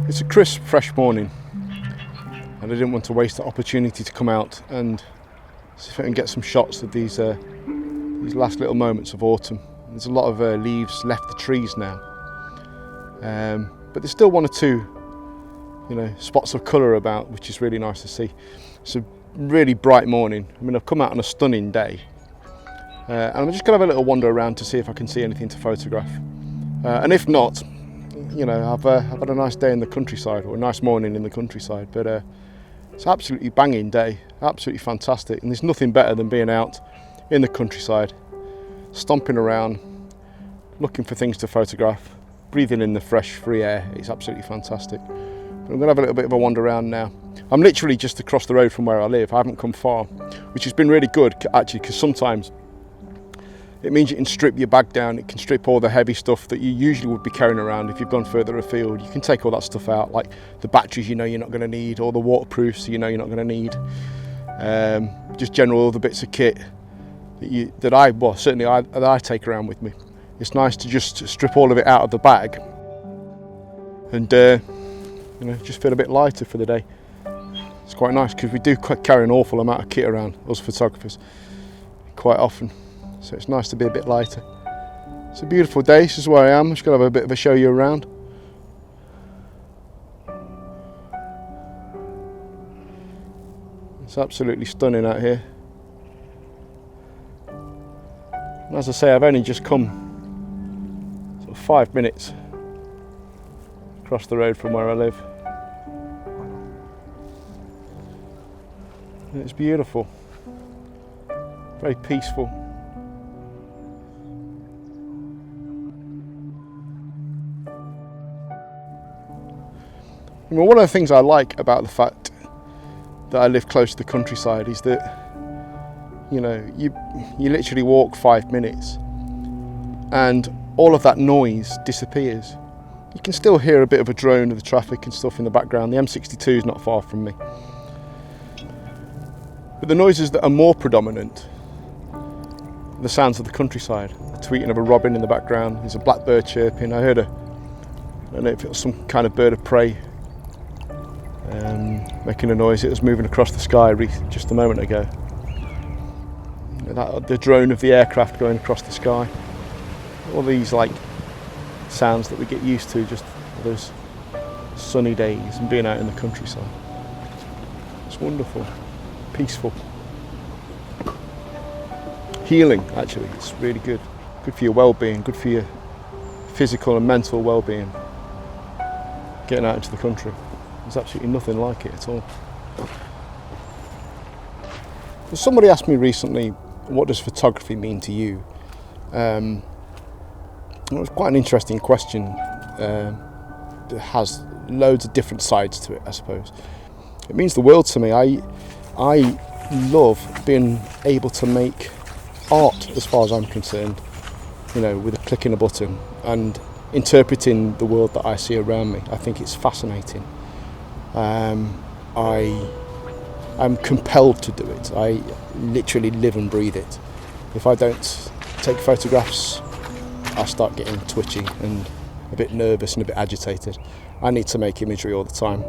It's a crisp, fresh morning, and I didn't want to waste the opportunity to come out and see if I can get some shots of these last little moments of autumn. There's a lot of leaves left the trees now, but there's still one or two, spots of colour about, which is really nice to see. It's a really bright morning. I mean, I've come out on a stunning day, and I'm just going to have a little wander around to see if I can see anything to photograph. And if not, I've had a nice day in the countryside, or a nice morning in the countryside, but it's an absolutely banging day, absolutely fantastic, and there's nothing better than being out in the countryside, stomping around, looking for things to photograph, breathing in the fresh, free air. It's absolutely fantastic. But I'm going to have a little bit of a wander around now. I'm literally just across the road from where I live. I haven't come far, which has been really good, actually, because sometimes it means you can strip your bag down. It can strip all the heavy stuff that you usually would be carrying around if you've gone further afield. You can take all that stuff out, like the batteries you're not going to need, or the waterproofs you're not going to need. Just general other bits of kit that I take around with me. It's nice to just strip all of it out of the bag and just feel a bit lighter for the day. It's quite nice because we do carry an awful amount of kit around, us photographers, quite often. So it's nice to be a bit lighter. It's a beautiful day. This is where I am. I'm just going to have a bit of a show you around. It's absolutely stunning out here. And as I say, I've only just come sort of 5 minutes across the road from where I live. And it's beautiful. Very peaceful. One of the things I like about the fact that I live close to the countryside is that, you literally walk 5 minutes and all of that noise disappears. You can still hear a bit of a drone of the traffic and stuff in the background. The M62 is not far from me. But the noises that are more predominant are the sounds of the countryside. The tweeting of a robin in the background, there's a blackbird chirping. I don't know if it was some kind of bird of prey making a noise. It was moving across the sky just a moment ago. The drone of the aircraft going across the sky. All these sounds that we get used to just those sunny days and being out in the countryside. It's wonderful, peaceful, healing. Actually, it's really good. Good for your well-being. Good for your physical and mental well-being. Getting out into the country. There's absolutely nothing like it at all. Somebody asked me recently, what does photography mean to you? It was quite an interesting question. It has loads of different sides to it, I suppose. It means the world to me. I love being able to make art, as far as I'm concerned, with a click and a button, and interpreting the world that I see around me. I think it's fascinating. I'm compelled to do it. I literally live and breathe it. If I don't take photographs, I start getting twitchy and a bit nervous and a bit agitated. I need to make imagery all the time.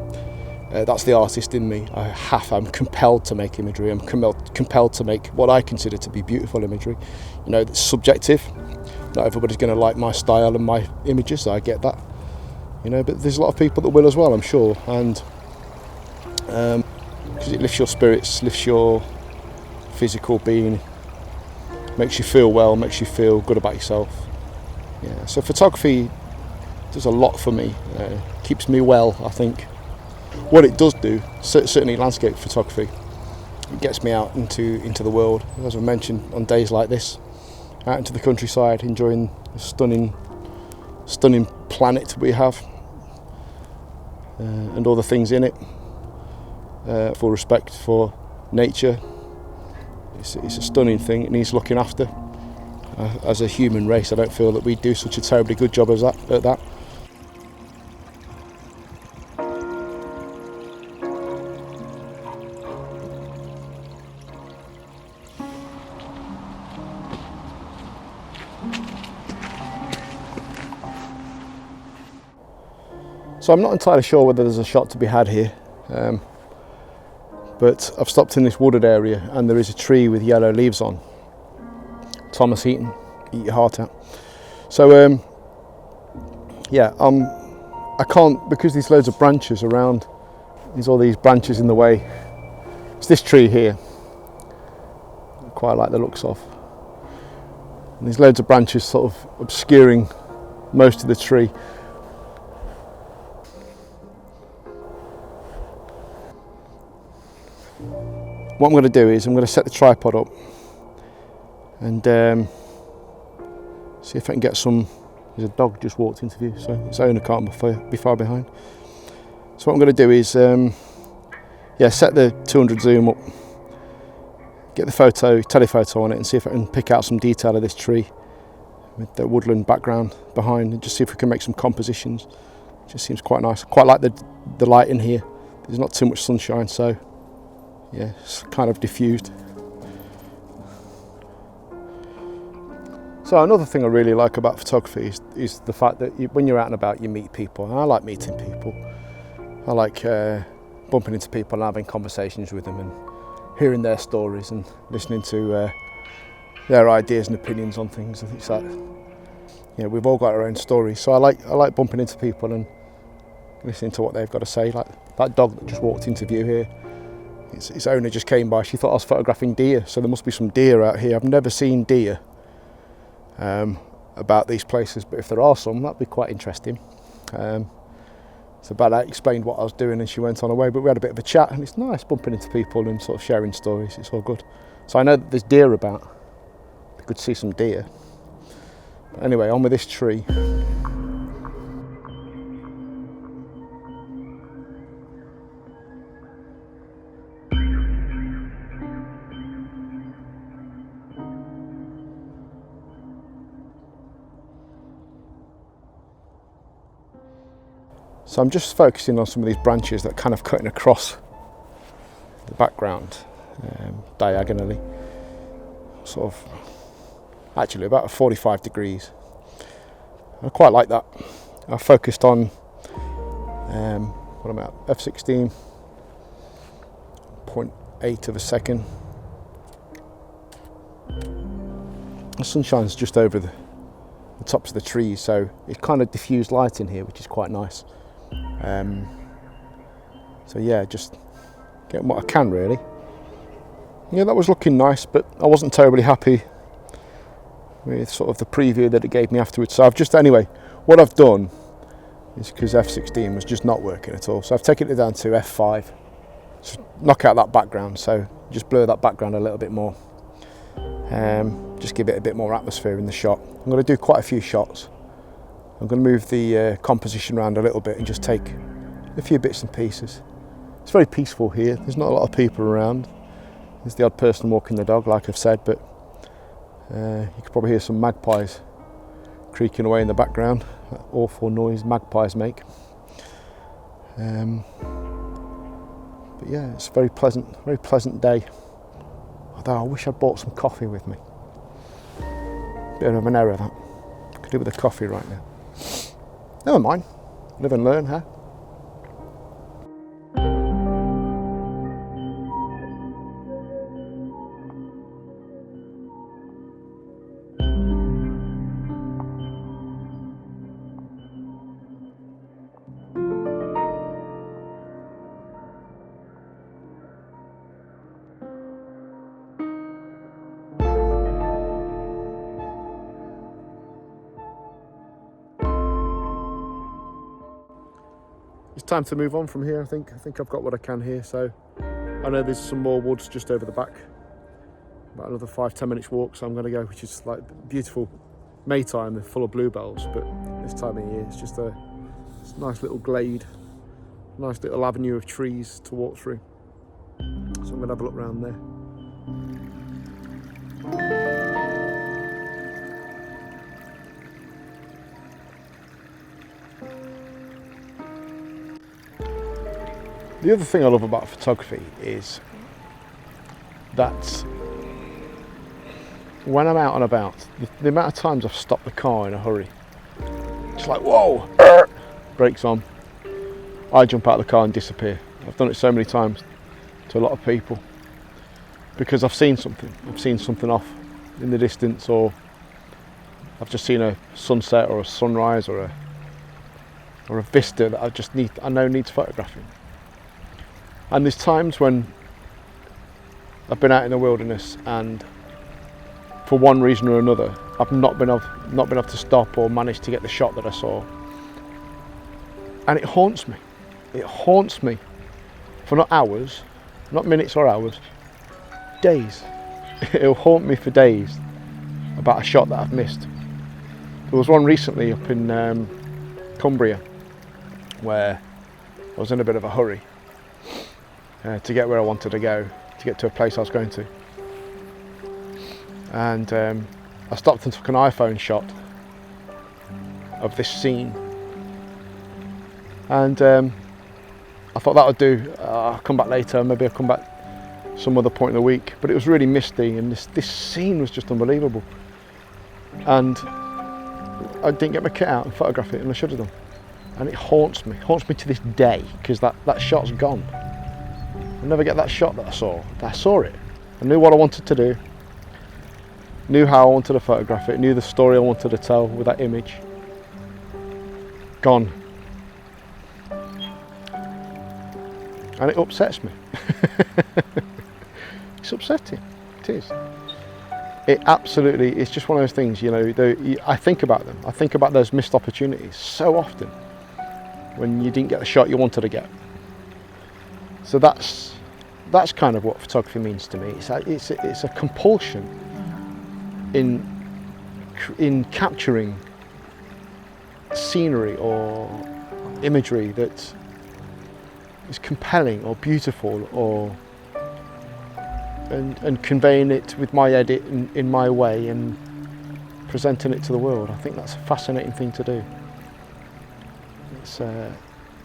That's the artist in me. I'm compelled to make imagery. I'm compelled to make what I consider to be beautiful imagery. It's subjective. Not everybody's going to like my style and my images. I get that. But there's a lot of people that will as well, I'm sure. And because it lifts your spirits, lifts your physical being, makes you feel well, makes you feel good about yourself. Yeah. So photography does a lot for me. Keeps me well, I think. What it does do, certainly landscape photography, it gets me out into the world, as I mentioned, on days like this, out into the countryside, enjoying the stunning planet we have, and all the things in it. Full respect for nature. It's a stunning thing. It needs looking after. As a human race, I don't feel that we do such a terribly good job at that. So I'm not entirely sure whether there's a shot to be had here, but I've stopped in this wooded area and there is a tree with yellow leaves on. Thomas Eaton, eat your heart out. So yeah, I can't, because there's loads of branches around, there's all these branches in the way. It's this tree here, I quite like the looks of. And there's loads of branches sort of obscuring most of the tree. What I'm going to do is I'm going to set the tripod up and see if I can get some. There's a dog just walked into view, so its owner can't be far behind. So what I'm going to do is set the 200 zoom up, get the telephoto on it, and see if I can pick out some detail of this tree with the woodland background behind, and just see if we can make some compositions. It just seems quite nice. I quite like the light in here. There's not too much sunshine, so yeah, it's kind of diffused. So another thing I really like about photography is the fact that when you're out and about, you meet people. And I like meeting people. I like bumping into people and having conversations with them and hearing their stories and listening to their ideas and opinions on things. I think it's like, we've all got our own stories. So I like bumping into people and listening to what they've got to say. Like that dog that just walked into view here. Its owner just came by. She thought I was photographing deer, so there must be some deer out here. I've never seen deer about these places, but if there are some, that'd be quite interesting. So Barrett explained what I was doing and she went on her way, but we had a bit of a chat, and it's nice bumping into people and sort of sharing stories. It's all good. So I know that there's deer about. Be good to see some deer. But anyway, on with this tree. So I'm just focusing on some of these branches that are kind of cutting across the background diagonally, sort of actually about 45 degrees. I quite like that. I focused on what am I at, f16, 0.8 of a second. The sunshine's just over the tops of the trees, so it's kind of diffused light in here, which is quite nice. So yeah, just getting what I can really. Yeah, that was looking nice, but I wasn't terribly happy with sort of the preview that it gave me afterwards. So anyway, what I've done is, because f16 was just not working at all, so I've taken it down to f5, just knock out that background, so just blur that background a little bit more, just give it a bit more atmosphere in the shot. I'm going to do quite a few shots. I'm going to move the composition around a little bit and just take a few bits and pieces. It's very peaceful here. There's not a lot of people around. There's the odd person walking the dog, like I've said, but you could probably hear some magpies creaking away in the background. That awful noise magpies make. But yeah, it's a very pleasant day. Although I wish I'd brought some coffee with me. Bit of an error that. Could do with a coffee right now. Never mind. Live and learn, huh? It's time to move on from here, I think. I think I've got what I can here, so I know there's some more woods just over the back. About another 5-10 minutes walk, so I'm going to go, which is like beautiful May time, they're full of bluebells, but this time of year it's just a nice little glade, nice little avenue of trees to walk through. So I'm going to have a look around there. The other thing I love about photography is that when I'm out and about, the amount of times I've stopped the car in a hurry, it's like, whoa, brakes on, I jump out of the car and disappear. I've done it so many times to a lot of people because I've seen something off in the distance, or I've just seen a sunset or a sunrise or a vista that I know needs photographing. And there's times when I've been out in the wilderness and for one reason or another I've not been able to stop or manage to get the shot that I saw, and it haunts me. It haunts me for not hours, not minutes or hours, days. It'll haunt me for days about a shot that I've missed. There was one recently up in Cumbria where I was in a bit of a hurry to get where I wanted to go, to get to a place I was going to. And I stopped and took an iPhone shot of this scene. And I thought that would do. I'll come back later, maybe I'll come back some other point in the week. But it was really misty, and this scene was just unbelievable. And I didn't get my kit out and photograph it, and I should have done. And it haunts me to this day, because that shot's gone. I'll never get that shot that I saw. I saw it. I knew what I wanted to do, knew how I wanted to photograph it, knew the story I wanted to tell with that image. Gone. And it upsets me. It's upsetting. It is. It absolutely, it's just one of those things, you know, I think about them. I think about those missed opportunities so often when you didn't get the shot you wanted to get. So that's kind of what photography means to me. It's a compulsion in capturing scenery or imagery that is compelling or beautiful, or and conveying it with my edit in my way and presenting it to the world. I think that's a fascinating thing to do. It's a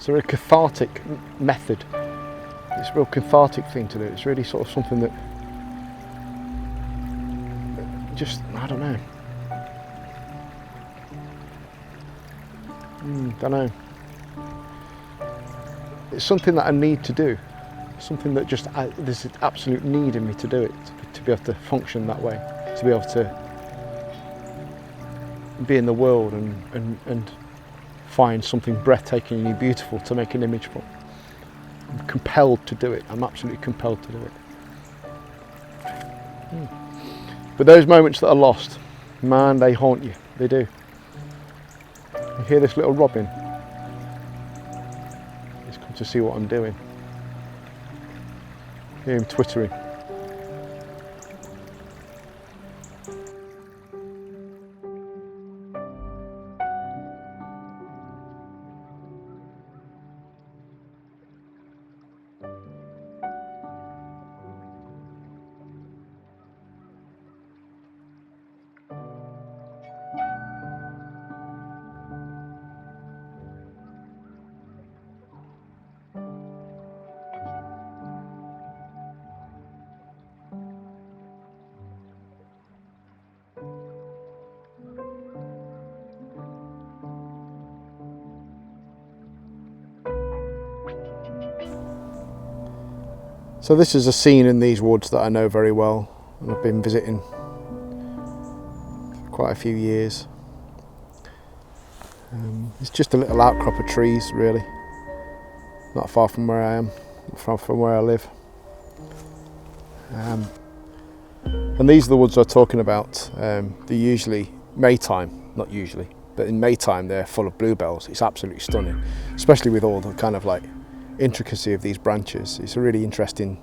really cathartic method. It's a real cathartic thing to do. It's really sort of something that just, I don't know. Don't know. It's something that I need to do. Something that just, there's an absolute need in me to do it, to be able to function that way, to be able to be in the world and find something breathtakingly beautiful to make an image for. I'm compelled to do it. I'm absolutely compelled to do it. But those moments that are lost, man, they haunt you. They do. You hear this little robin. He's come to see what I'm doing. Hear him twittering. So this is a scene in these woods that I know very well, and I've been visiting for quite a few years. It's just a little outcrop of trees, really, not far from where I am, from where I live. And these are the woods I'm talking about. They're usually Maytime, not usually, but in Maytime they're full of bluebells. It's absolutely stunning, especially with all the kind of like intricacy of these branches. It's a really interesting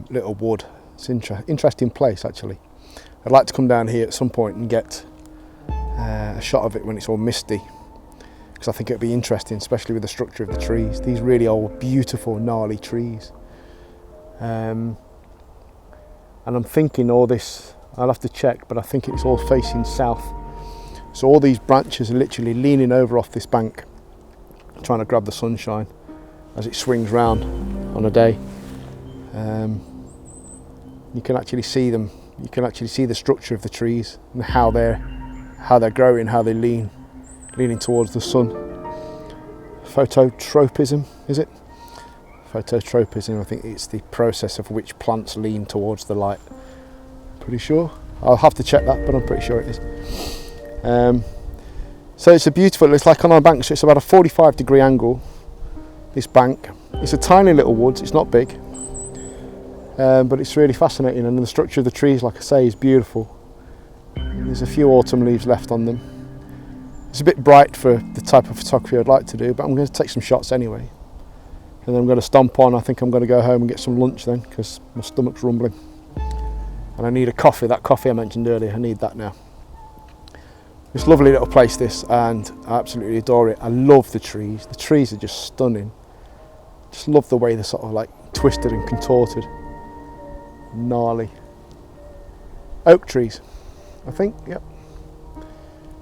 little wood. It's an interesting place, actually. I'd like to come down here at some point and get a shot of it when it's all misty, because I think it'd be interesting, especially with the structure of the trees. These really old, beautiful, gnarly trees. And I'm thinking all this, I'll have to check, but I think it's all facing south. So all these branches are literally leaning over off this bank, trying to grab the sunshine as it swings round on a day. You can actually see them. You can actually see the structure of the trees and how they're growing, how they leaning towards the sun. phototropism, is it? Phototropism, I think it's the process of which plants lean towards the light. Pretty sure. I'll have to check that, but I'm pretty sure it is. So it's it's like on a bank, so it's about a 45-degree angle, this bank. It's a tiny little woods, it's not big, but it's really fascinating, and the structure of the trees, like I say, is beautiful. There's a few autumn leaves left on them. It's a bit bright for the type of photography I'd like to do, but I'm going to take some shots anyway. And then I'm going to stomp on. I think I'm going to go home and get some lunch then, because my stomach's rumbling. And I need a coffee, that coffee I mentioned earlier, I need that now. It's a lovely little place this, and I absolutely adore it. I love the trees are just stunning. Just love the way they're sort of like twisted and contorted. Gnarly. Oak trees, I think, yep.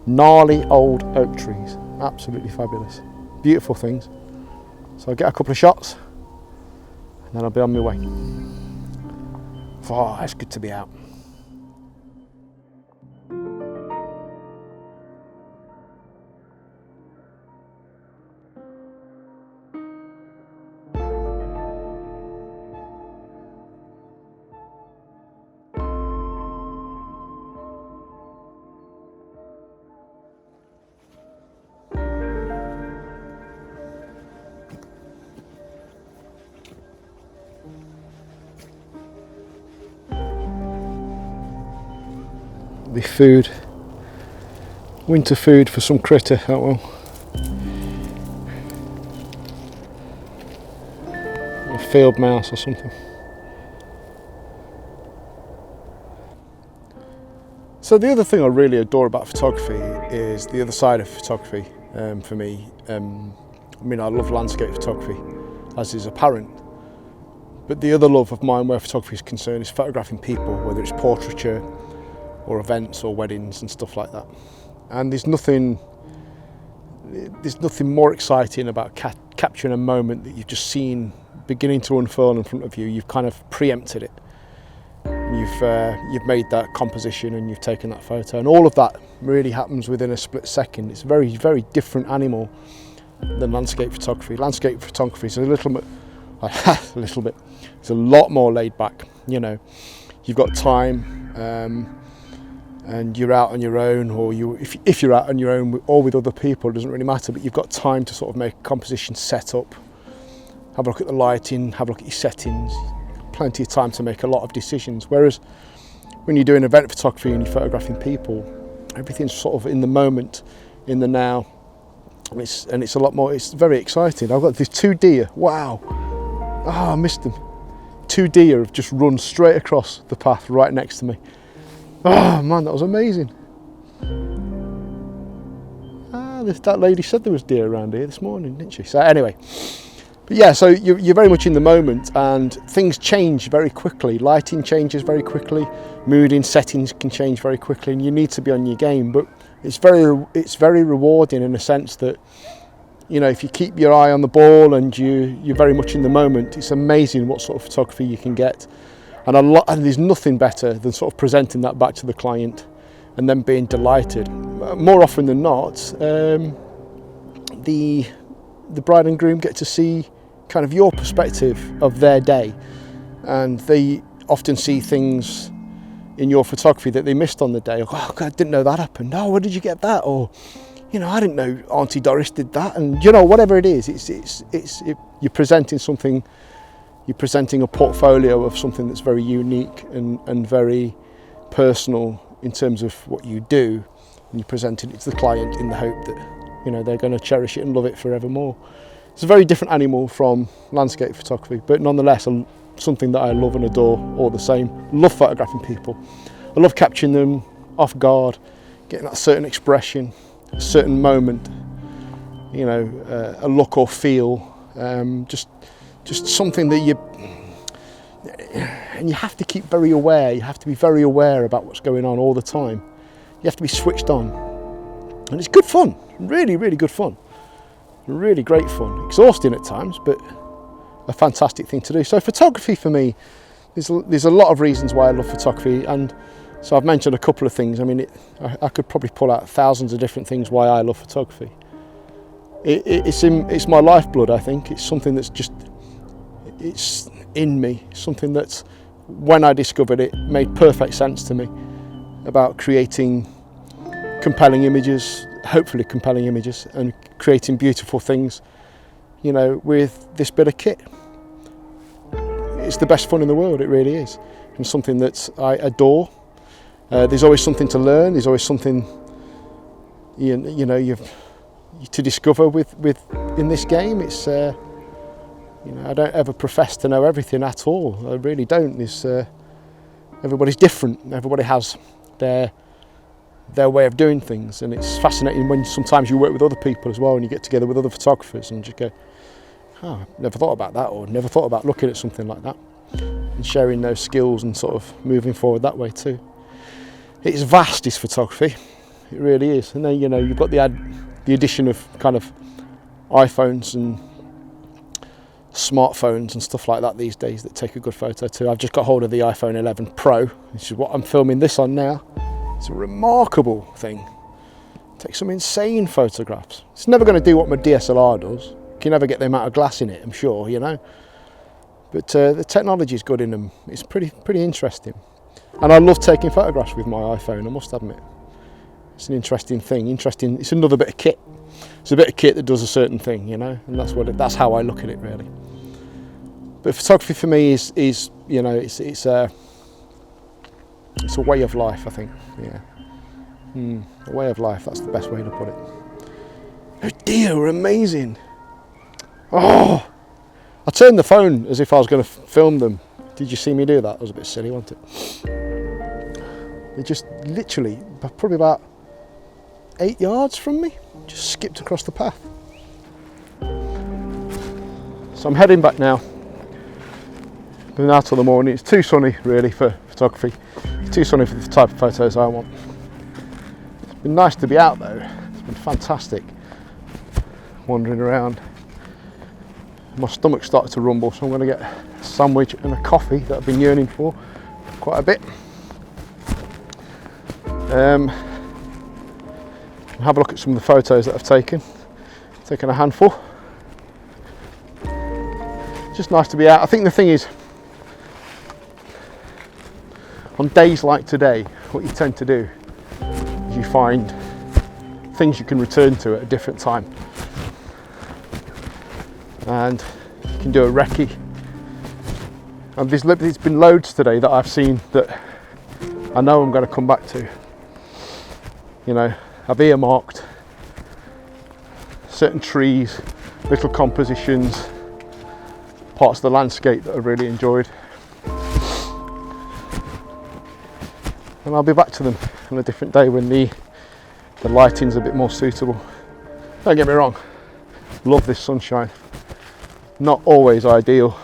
Gnarly old oak trees, absolutely fabulous. Beautiful things. So I'll get a couple of shots and then I'll be on my way. Oh, it's good to be out. The food, winter food for some critter, that will. A field mouse or something. So the other thing I really adore about photography is the other side of photography for me. I mean, I love landscape photography, as is apparent. But the other love of mine where photography is concerned is photographing people, whether it's portraiture or events or weddings and stuff like that. And there's nothing more exciting about capturing a moment that you've just seen beginning to unfurl in front of you. You've kind of preempted it. You've made that composition and you've taken that photo, and all of that really happens within a split second. It's a very, very different animal than landscape photography. Landscape photography is a little bit, it's a lot more laid back. You know, you've got time, and you're out on your own, or if you're out on your own or with other people, it doesn't really matter, but you've got time to sort of make a composition set up, have a look at the lighting, have a look at your settings, plenty of time to make a lot of decisions. Whereas when you're doing event photography and you're photographing people, everything's sort of in the moment, in the now, and it's a lot more, it's very exciting. I've got these 2 deer, wow, I missed them. 2 deer have just run straight across the path right next to me. Oh man, that was amazing. That lady said there was deer around here this morning, didn't she? So anyway, but yeah, so you're very much in the moment, and things change very quickly. Lighting changes very quickly, mood and settings can change very quickly, and you need to be on your game. But it's very rewarding in a sense that, you know, if you keep your eye on the ball and you're very much in the moment, it's amazing what sort of photography you can get. And there's nothing better than sort of presenting that back to the client and then being delighted. More often than not, the bride and groom get to see kind of your perspective of their day, and they often see things in your photography that they missed on the day. Oh God, I didn't know that happened. Oh, where did you get that? Or, you know, I didn't know Auntie Doris did that. And you know, whatever it is, you're presenting something. You're presenting a portfolio of something that's very unique and very personal in terms of what you do, and you're presenting it to the client in the hope that, you know, they're going to cherish it and love it forevermore. It's a very different animal from landscape photography, but nonetheless something that I love and adore all the same. Love photographing people. I love capturing them off guard, getting that certain expression, a certain moment, you know, a look or feel, just something that you have to keep very aware. You have to be very aware about what's going on all the time. You have to be switched on, and it's good fun. Really, really good fun. Really great fun. Exhausting at times, but a fantastic thing to do. So photography for me, there's a lot of reasons why I love photography, and so I've mentioned a couple of things. I mean, I could probably pull out thousands of different things why I love photography. it's my lifeblood. I think it's something that's just, it's in me. Something that, when I discovered it, made perfect sense to me about creating compelling images, hopefully compelling images, and creating beautiful things, you know, with this bit of kit. It's the best fun in the world, it really is, and something that I adore. There's always something to learn, there's always something you've to discover with in this game. It's I don't ever profess to know everything at all. I really don't. There's everybody's different. Everybody has their way of doing things, and it's fascinating when sometimes you work with other people as well, and you get together with other photographers and just go, oh, I never thought about that, or never thought about looking at something like that, and sharing those skills and sort of moving forward that way too. It's vast, this photography, it really is. And then you've got the addition of kind of iPhones and smartphones and stuff like that these days that take a good photo too. I've just got hold of the iPhone 11 Pro, which is what I'm filming this on now. It's a remarkable thing. It takes some insane photographs. It's never going to do what my DSLR does. You can never get the amount of glass in it, I'm sure, but the technology is good in them. It's pretty interesting, and I love taking photographs with my iPhone, I must admit. It's an interesting thing. It's another bit of kit. It's a bit of kit that does a certain thing, and that's how I look at it, really. But photography for me is it's a way of life, I think. Yeah, a way of life. That's the best way to put it. Oh dear, we're amazing. Oh, I turned the phone as if I was going to film them. Did you see me do that? That was a bit silly, wasn't it? They just literally, probably about 8 yards from me, just skipped across the path. So I'm heading back now. Been out all the morning. It's too sunny really for photography. It's too sunny for the type of photos I want. It's been nice to be out though. It's been fantastic wandering around. My stomach started to rumble, so I'm going to get a sandwich and a coffee that I've been yearning for quite a bit. Have a look at some of the photos that I've taken a handful. Just nice to be out. I think the thing is, on days like today, what you tend to do is you find things you can return to at a different time, and you can do a recce. And there's been loads today that I've seen that I know I'm going to come back to. I've earmarked certain trees, little compositions, parts of the landscape that I've really enjoyed, and I'll be back to them on a different day when the lighting's a bit more suitable. Don't get me wrong, love this sunshine. Not always ideal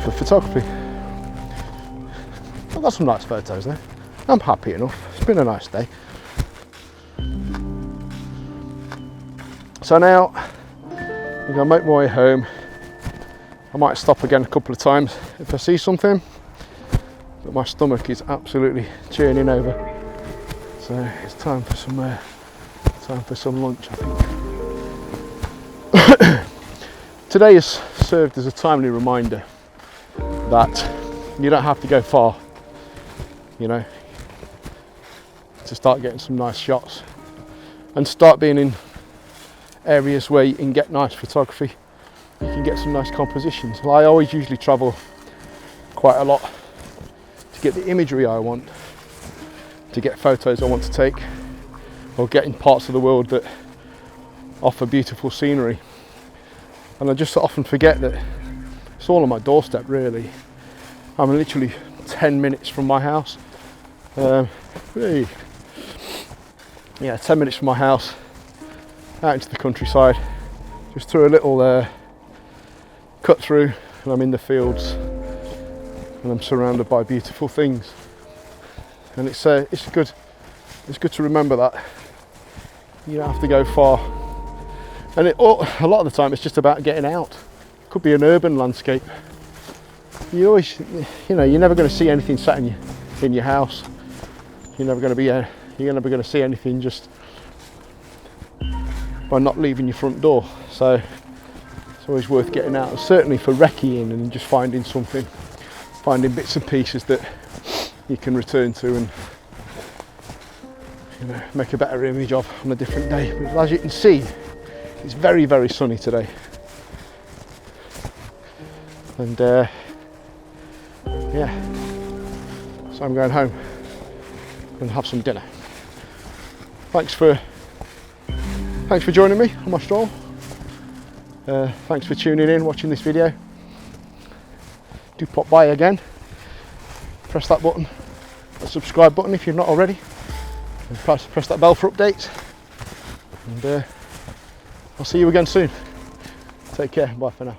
for photography. I've got some nice photos there. I'm happy enough. It's been a nice day. So now I'm going to make my way home. I might stop again a couple of times if I see something, but my stomach is absolutely churning over. So it's time for some lunch, I think. Today has served as a timely reminder that you don't have to go far, to start getting some nice shots and start being in areas where you can get nice photography. You can get some nice compositions. Well, I always usually travel quite a lot to get the imagery I want, to get photos I want to take, or get in parts of the world that offer beautiful scenery. And I just often forget that it's all on my doorstep, really. I'm literally 10 minutes from my house. 10 minutes from my house, out into the countryside, just through a little cut through, and I'm in the fields, and I'm surrounded by beautiful things. And it's good to remember that you don't have to go far. And a lot of the time, it's just about getting out. It could be an urban landscape. You're never going to see anything sat in your house. You're never going to see anything just by not leaving your front door. So it's always worth getting out, certainly for recceing and just finding something, finding bits and pieces that you can return to and, you know, make a better image of on a different day. But as you can see, it's very, very sunny today. And yeah, so I'm going home and have some dinner. Thanks for joining me on my stroll. Thanks for tuning in, watching this video. Do pop by again, press that button, that subscribe button if you're not already, and press that bell for updates. And I'll see you again soon. Take care, bye for now.